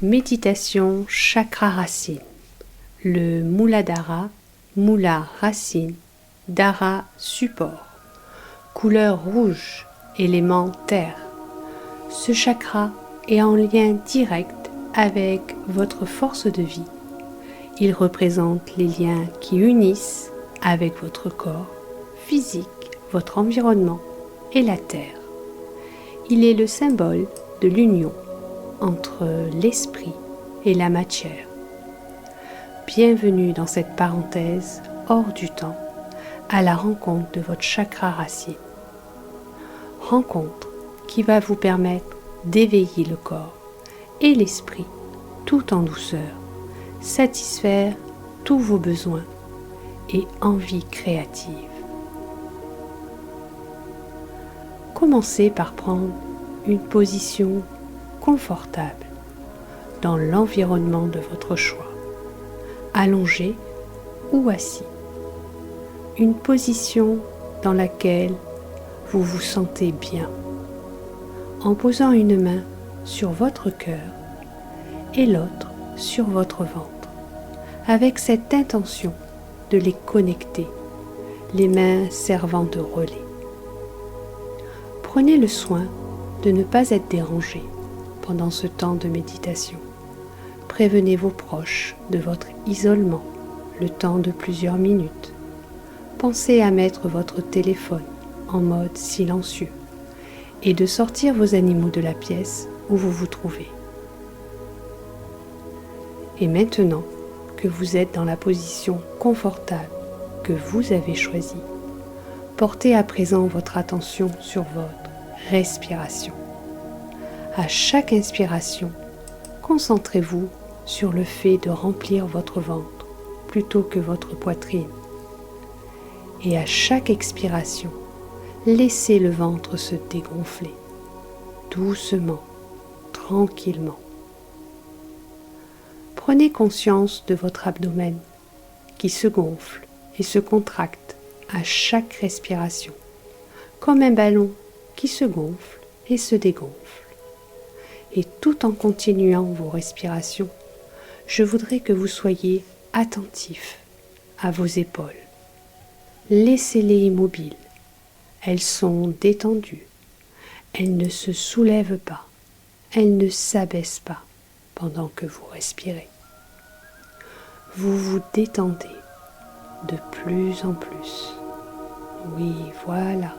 Méditation chakra racine. Le Muladhara, Mula racine, Dhara support. Couleur rouge, élément terre. Ce chakra est en lien direct avec votre force de vie. Il représente les liens qui unissent avec votre corps physique, votre environnement et la terre. Il est le symbole de l'union entre l'esprit et la matière. Bienvenue dans cette parenthèse hors du temps à la rencontre de votre chakra racine. Rencontre qui va vous permettre d'éveiller le corps et l'esprit tout en douceur, satisfaire tous vos besoins et envies créatives. Commencez par prendre une position confortable dans l'environnement de votre choix, allongé ou assis. Une position dans laquelle vous vous sentez bien, en posant une main sur votre cœur et l'autre sur votre ventre, avec cette intention de les connecter, les mains servant de relais. Prenez le soin de ne pas être dérangé pendant ce temps de méditation. Prévenez vos proches de votre isolement le temps de plusieurs minutes. Pensez à mettre votre téléphone en mode silencieux et de sortir vos animaux de la pièce où vous vous trouvez. Et maintenant que vous êtes dans la position confortable que vous avez choisie, portez à présent votre attention sur votre respiration. À chaque inspiration, concentrez-vous sur le fait de remplir votre ventre plutôt que votre poitrine. Et à chaque expiration, laissez le ventre se dégonfler, doucement, tranquillement. Prenez conscience de votre abdomen qui se gonfle et se contracte à chaque respiration, comme un ballon qui se gonfle et se dégonfle. Et tout en continuant vos respirations, je voudrais que vous soyez attentif à vos épaules. Laissez-les immobiles. Elles sont détendues. Elles ne se soulèvent pas. Elles ne s'abaissent pas pendant que vous respirez. Vous vous détendez de plus en plus. Oui, voilà.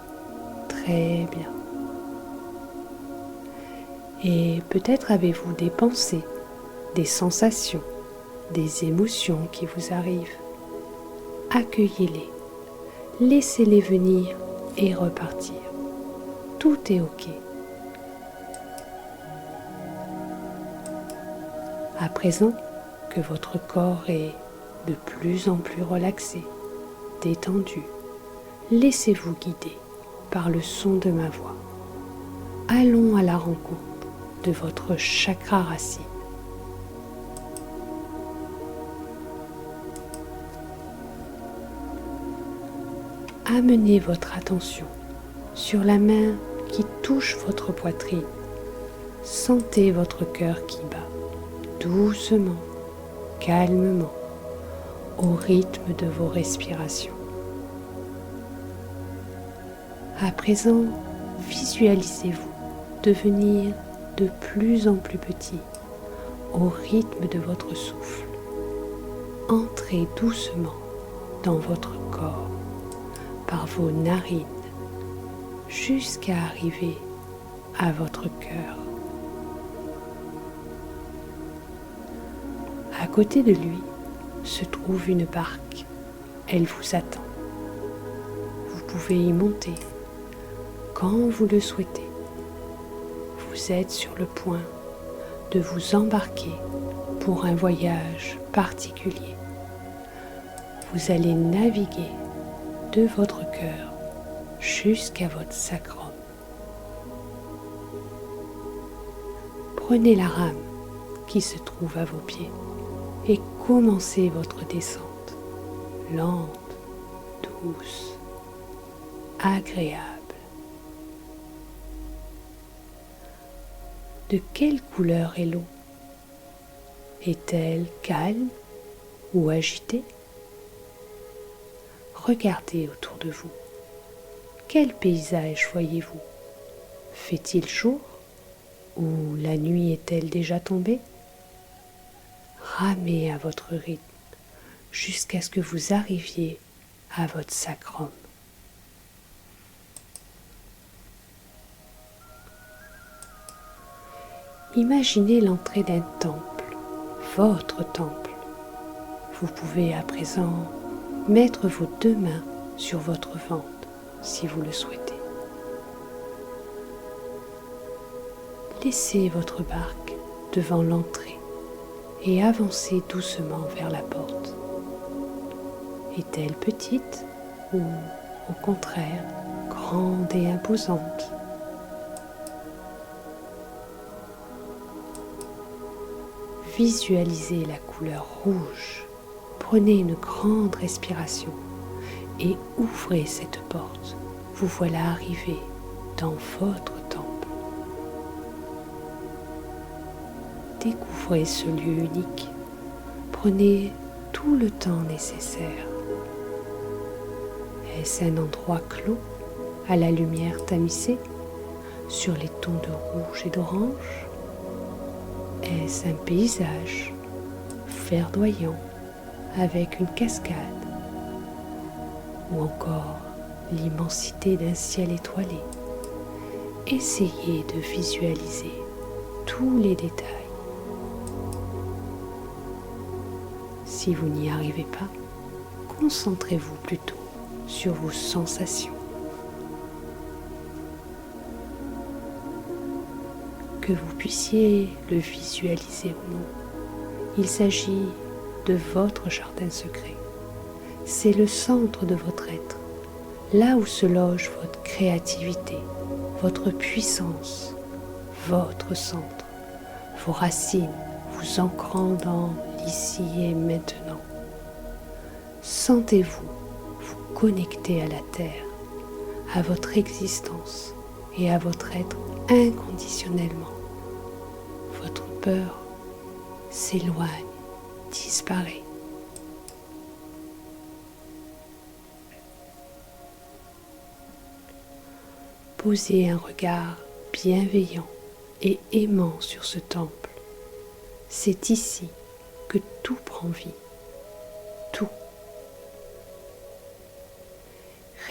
Très bien. Et peut-être avez-vous des pensées, des sensations, des émotions qui vous arrivent. Accueillez-les, laissez-les venir et repartir. Tout est OK. À présent que votre corps est de plus en plus relaxé, détendu, laissez-vous guider par le son de ma voix. Allons à la rencontre de votre chakra racine. Amenez votre attention sur la main qui touche votre poitrine. Sentez votre cœur qui bat doucement, calmement, au rythme de vos respirations. À présent, visualisez-vous devenir de plus en plus petit au rythme de votre souffle. Entrez doucement dans votre corps par vos narines jusqu'à arriver à votre cœur. À côté de lui se trouve une barque. Elle vous attend. Vous pouvez y monter quand vous le souhaitez. Vous êtes sur le point de vous embarquer pour un voyage particulier. Vous allez naviguer de votre cœur jusqu'à votre sacrum. Prenez la rame qui se trouve à vos pieds et commencez votre descente, lente, douce, agréable. De quelle couleur est l'eau? Est-elle calme ou agitée? Regardez autour de vous. Quel paysage voyez-vous? Fait-il jour ou la nuit est-elle déjà tombée? Ramez à votre rythme jusqu'à ce que vous arriviez à votre sacrum. Imaginez l'entrée d'un temple, votre temple. Vous pouvez à présent mettre vos 2 mains sur votre ventre si vous le souhaitez. Laissez votre barque devant l'entrée et avancez doucement vers la porte. Est-elle petite ou au contraire grande et imposante? Visualisez la couleur rouge. Prenez une grande respiration et ouvrez cette porte. Vous voilà arrivé dans votre temple. Découvrez ce lieu unique. Prenez tout le temps nécessaire. Est-ce un endroit clos, à la lumière tamisée, sur les tons de rouge et d'orange? Est-ce un paysage verdoyant avec une cascade? Ou encore l'immensité d'un ciel étoilé? Essayez de visualiser tous les détails. Si vous n'y arrivez pas, concentrez-vous plutôt sur vos sensations. Que vous puissiez le visualiser ou non, il s'agit de votre jardin secret. C'est le centre de votre être, là où se loge votre créativité, votre puissance, votre centre, vos racines vous ancrant dans l'ici et maintenant. Sentez-vous vous connecter à la terre, à votre existence et à votre être inconditionnellement. Votre peur s'éloigne, disparaît. Posez un regard bienveillant et aimant sur ce temple. C'est ici que tout prend vie. Tout.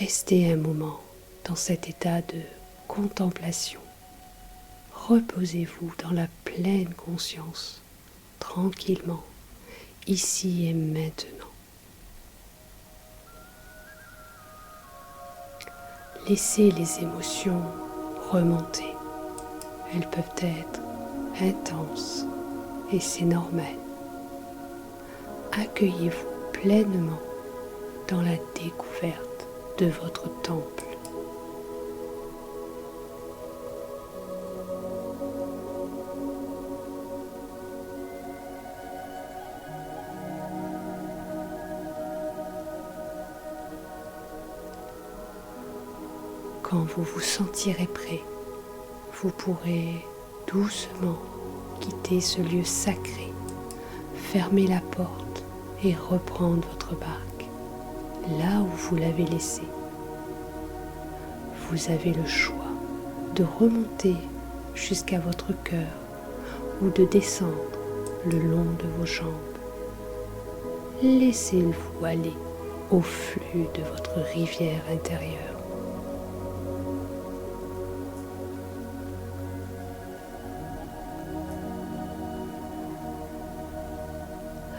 Restez un moment dans cet état de contemplation. Reposez-vous dans la pleine conscience, tranquillement, ici et maintenant. Laissez les émotions remonter. Elles peuvent être intenses et c'est normal. Accueillez-vous pleinement dans la découverte de votre temple. Quand vous vous sentirez prêt, vous pourrez doucement quitter ce lieu sacré, fermer la porte et reprendre votre barque là où vous l'avez laissée. Vous avez le choix de remonter jusqu'à votre cœur ou de descendre le long de vos jambes. Laissez-vous aller au flux de votre rivière intérieure.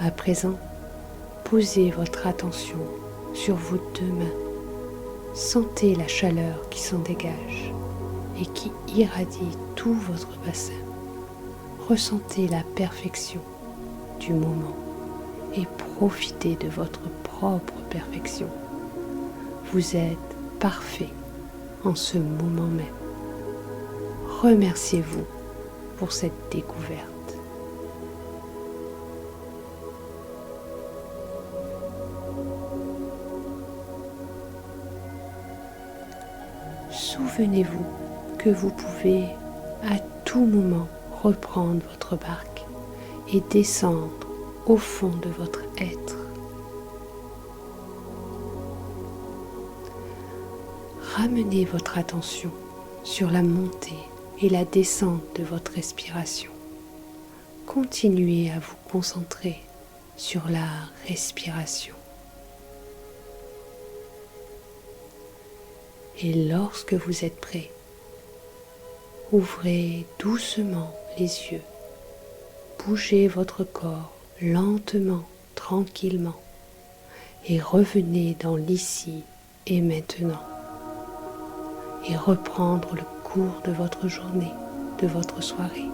À présent, posez votre attention sur vos 2 mains. Sentez la chaleur qui s'en dégage et qui irradie tout votre bassin. Ressentez la perfection du moment et profitez de votre propre perfection. Vous êtes parfait en ce moment même. Remerciez-vous pour cette découverte. Souvenez-vous que vous pouvez à tout moment reprendre votre barque et descendre au fond de votre être. Ramenez votre attention sur la montée et la descente de votre respiration. Continuez à vous concentrer sur la respiration. Et lorsque vous êtes prêt, ouvrez doucement les yeux. Bougez votre corps lentement, tranquillement et revenez dans l'ici et maintenant et reprendre le cours de votre journée, de votre soirée.